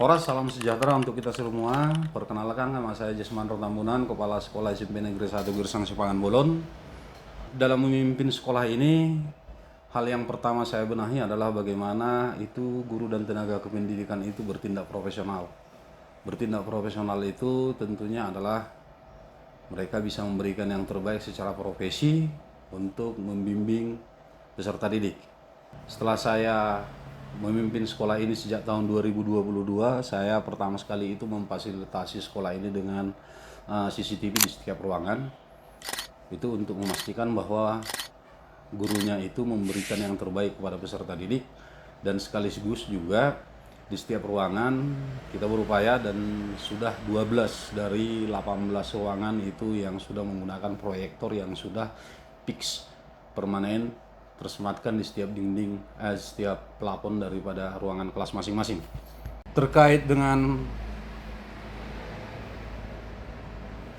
Salam sejahtera untuk kita semua. Perkenalkan, nama saya Jesmanro Tambunan, Kepala Sekolah SMP Negeri 1 Gersang Sipangan Bolon. Dalam memimpin sekolah ini, hal yang pertama saya benahi adalah bagaimana itu guru dan tenaga kependidikan itu bertindak profesional. Bertindak profesional itu tentunya adalah mereka bisa memberikan yang terbaik secara profesi untuk membimbing peserta didik. Setelah saya memimpin sekolah ini sejak tahun 2022, saya pertama sekali itu memfasilitasi sekolah ini dengan CCTV di setiap ruangan. Itu untuk memastikan bahwa gurunya itu memberikan yang terbaik kepada peserta didik, dan sekaligus juga di setiap ruangan kita berupaya, dan sudah 12 dari 18 ruangan itu yang sudah menggunakan proyektor yang sudah fix permanen tersematkan di setiap dinding, setiap plafon daripada ruangan kelas masing-masing. Terkait dengan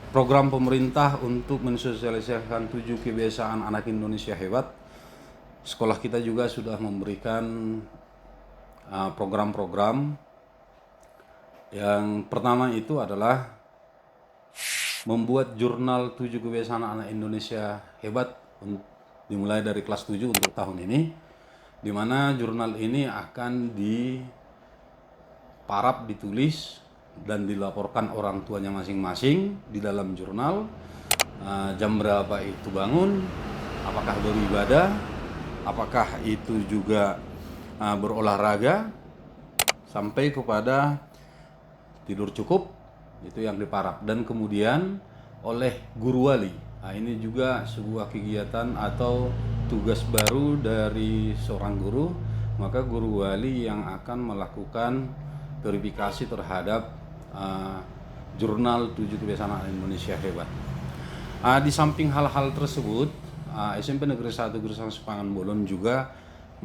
program pemerintah untuk mensosialisasikan 7 kebiasaan anak Indonesia hebat, sekolah kita juga sudah memberikan program-program. Yang pertama itu adalah membuat jurnal 7 kebiasaan anak Indonesia hebat dimulai dari kelas 7 untuk tahun ini, di mana jurnal ini akan diparap, ditulis, dan dilaporkan orang tuanya masing-masing di dalam jurnal. Jam berapa itu bangun, apakah beribadah, apakah itu juga berolahraga, sampai kepada tidur cukup, itu yang diparap. Dan kemudian oleh guru wali, ini juga sebuah kegiatan atau tugas baru dari seorang guru, maka guru wali yang akan melakukan verifikasi terhadap jurnal 7 kebiasaan anak Indonesia hebat. Di samping hal-hal tersebut, SMP Negeri 1 Gersang Sipangan Bolon juga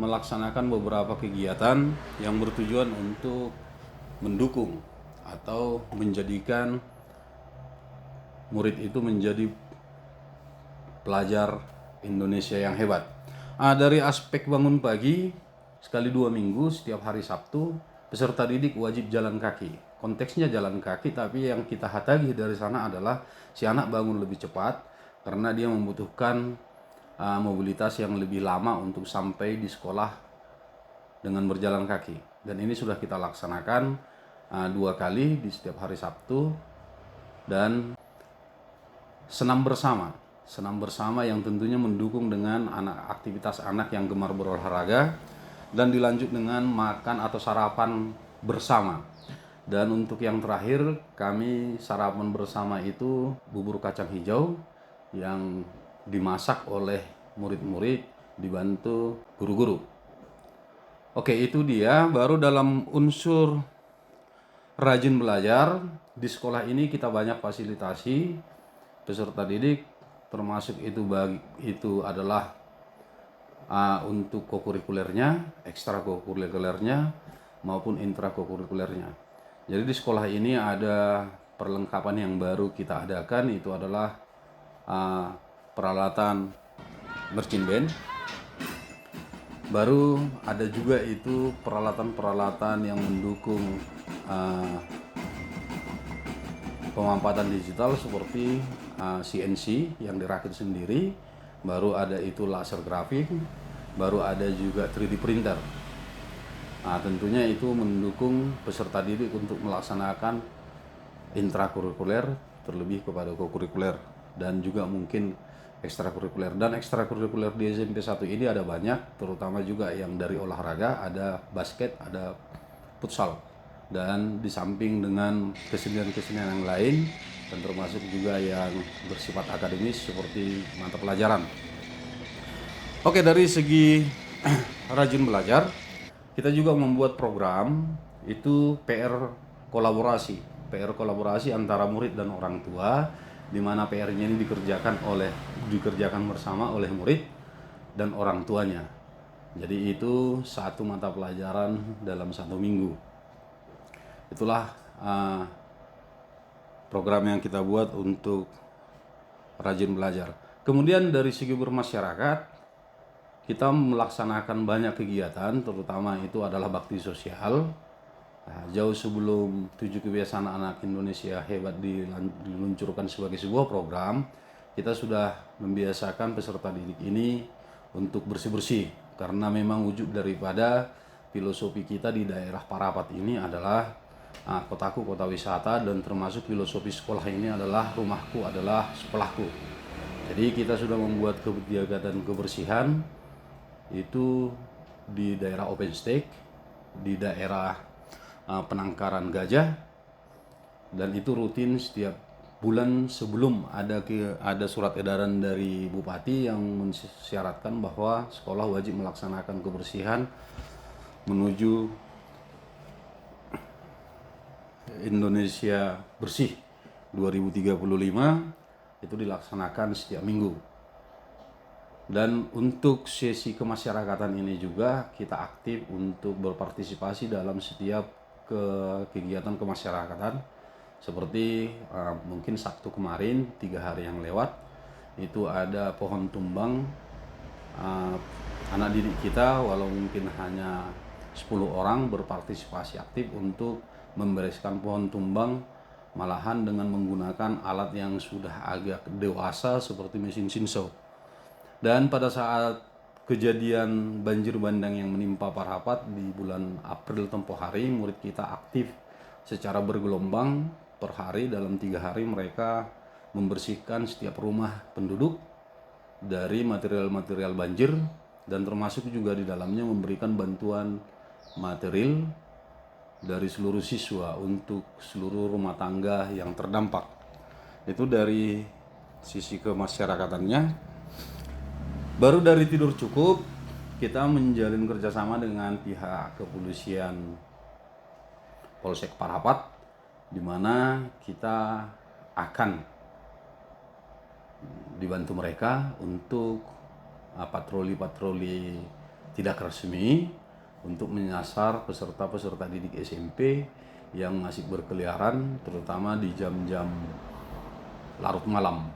melaksanakan beberapa kegiatan yang bertujuan untuk mendukung atau menjadikan murid itu menjadi pelajar Indonesia yang hebat. Dari aspek bangun pagi, sekali 2 minggu setiap hari Sabtu, peserta didik wajib jalan kaki. Konteksnya jalan kaki, tapi yang kita hatagi dari sana adalah si anak bangun lebih cepat karena dia membutuhkan mobilitas yang lebih lama untuk sampai di sekolah dengan berjalan kaki. Dan ini sudah kita laksanakan 2 kali di setiap hari Sabtu. Dan senam bersama yang tentunya mendukung dengan aktivitas anak yang gemar berolahraga, dan dilanjut dengan makan atau sarapan bersama. Dan untuk yang terakhir, kami sarapan bersama itu bubur kacang hijau yang dimasak oleh murid-murid dibantu guru-guru. Oke, itu dia. Baru dalam unsur rajin belajar, di sekolah ini kita banyak fasilitasi peserta didik, termasuk itu adalah untuk kokurikulernya, ekstrakurikulernya maupun intrakurikulernya. Jadi di sekolah ini ada perlengkapan yang baru kita adakan, itu adalah peralatan marching band. Baru ada juga itu peralatan-peralatan yang mendukung pemampatan digital seperti CNC yang dirakit sendiri, baru ada itu laser grafik, baru ada juga 3D printer. Tentunya itu mendukung peserta didik untuk melaksanakan intrakurikuler terlebih kepada kokurikuler, dan juga mungkin ekstrakurikuler. Dan ekstrakurikuler di SMP 1 ini ada banyak, terutama juga yang dari olahraga, ada basket, ada futsal, dan di samping dengan kesenian-kesenian yang lain, dan termasuk juga yang bersifat akademis seperti mata pelajaran. Oke, dari segi rajin belajar, kita juga membuat program itu PR kolaborasi antara murid dan orang tua, di mana PR-nya ini dikerjakan bersama oleh murid dan orang tuanya. Jadi itu 1 mata pelajaran dalam 1 minggu. Itulah program yang kita buat untuk rajin belajar. Kemudian dari segi bermasyarakat, kita melaksanakan banyak kegiatan, terutama itu adalah bakti sosial. Nah, jauh sebelum 7 kebiasaan anak Indonesia hebat diluncurkan sebagai sebuah program, kita sudah membiasakan peserta didik ini untuk bersih-bersih. Karena memang wujud daripada filosofi kita di daerah Parapat ini adalah kotaku kota wisata, dan termasuk filosofi sekolah ini adalah rumahku adalah sekolahku. Jadi kita sudah membuat kegiatan kebersihan itu di daerah Open Stake, di daerah penangkaran gajah, dan itu rutin setiap bulan sebelum ada surat edaran dari bupati yang mensyaratkan bahwa sekolah wajib melaksanakan kebersihan menuju Indonesia Bersih 2035, itu dilaksanakan setiap minggu. Dan untuk sesi kemasyarakatan ini juga kita aktif untuk berpartisipasi dalam setiap kegiatan kemasyarakatan, seperti mungkin Sabtu kemarin 3 hari yang lewat itu ada pohon tumbang. Anak didik kita walau mungkin hanya 10 orang berpartisipasi aktif untuk membereskan pohon tumbang, malahan dengan menggunakan alat yang sudah agak dewasa seperti mesin chainsaw. Dan pada saat kejadian banjir bandang yang menimpa Parapat di bulan April tempoh hari, murid kita aktif secara bergelombang per hari. Dalam 3 hari mereka membersihkan setiap rumah penduduk dari material-material banjir, dan termasuk juga di dalamnya memberikan bantuan material dari seluruh siswa untuk seluruh rumah tangga yang terdampak. Itu dari sisi kemasyarakatannya. Baru dari tidur cukup, kita menjalin kerjasama dengan pihak kepolisian Polsek Parapat, di mana kita akan dibantu mereka untuk patroli-patroli tidak resmi untuk menyasar peserta-peserta didik SMP yang masih berkeliaran, terutama di jam-jam larut malam.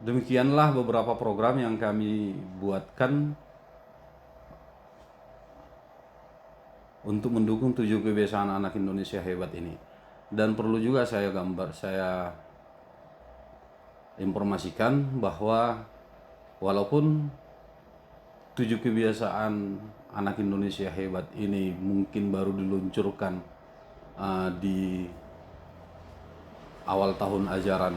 Demikianlah beberapa program yang kami buatkan untuk mendukung 7 kebiasaan anak Indonesia hebat ini. Dan perlu juga saya informasikan bahwa walaupun 7 kebiasaan anak Indonesia hebat ini mungkin baru diluncurkan di awal tahun ajaran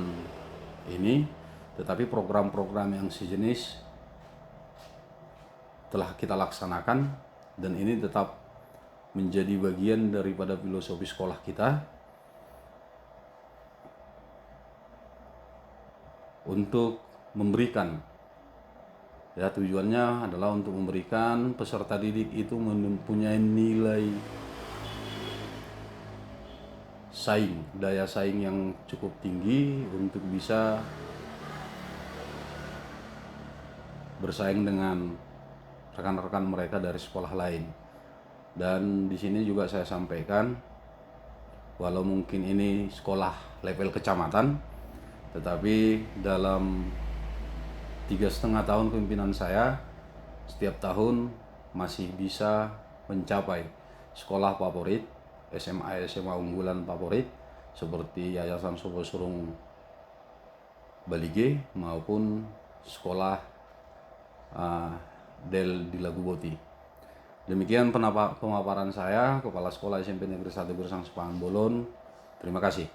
ini, tetapi program-program yang sejenis telah kita laksanakan, dan ini tetap menjadi bagian daripada filosofi sekolah kita untuk memberikan, ya tujuannya adalah untuk memberikan peserta didik itu mempunyai nilai saing, daya saing yang cukup tinggi untuk bisa bersaing dengan rekan-rekan mereka dari sekolah lain. Dan di sini juga saya sampaikan, walau mungkin ini sekolah level kecamatan, tetapi dalam 3,5 tahun kepemimpinan saya, setiap tahun masih bisa mencapai sekolah favorit, SMA unggulan favorit seperti Yayasan Sopo Surung Balige maupun sekolah Del di Lagu Boti. Demikian pemaparan saya, Kepala Sekolah SMP Negeri 1 Gersang Sepangan Bolon. Terima kasih.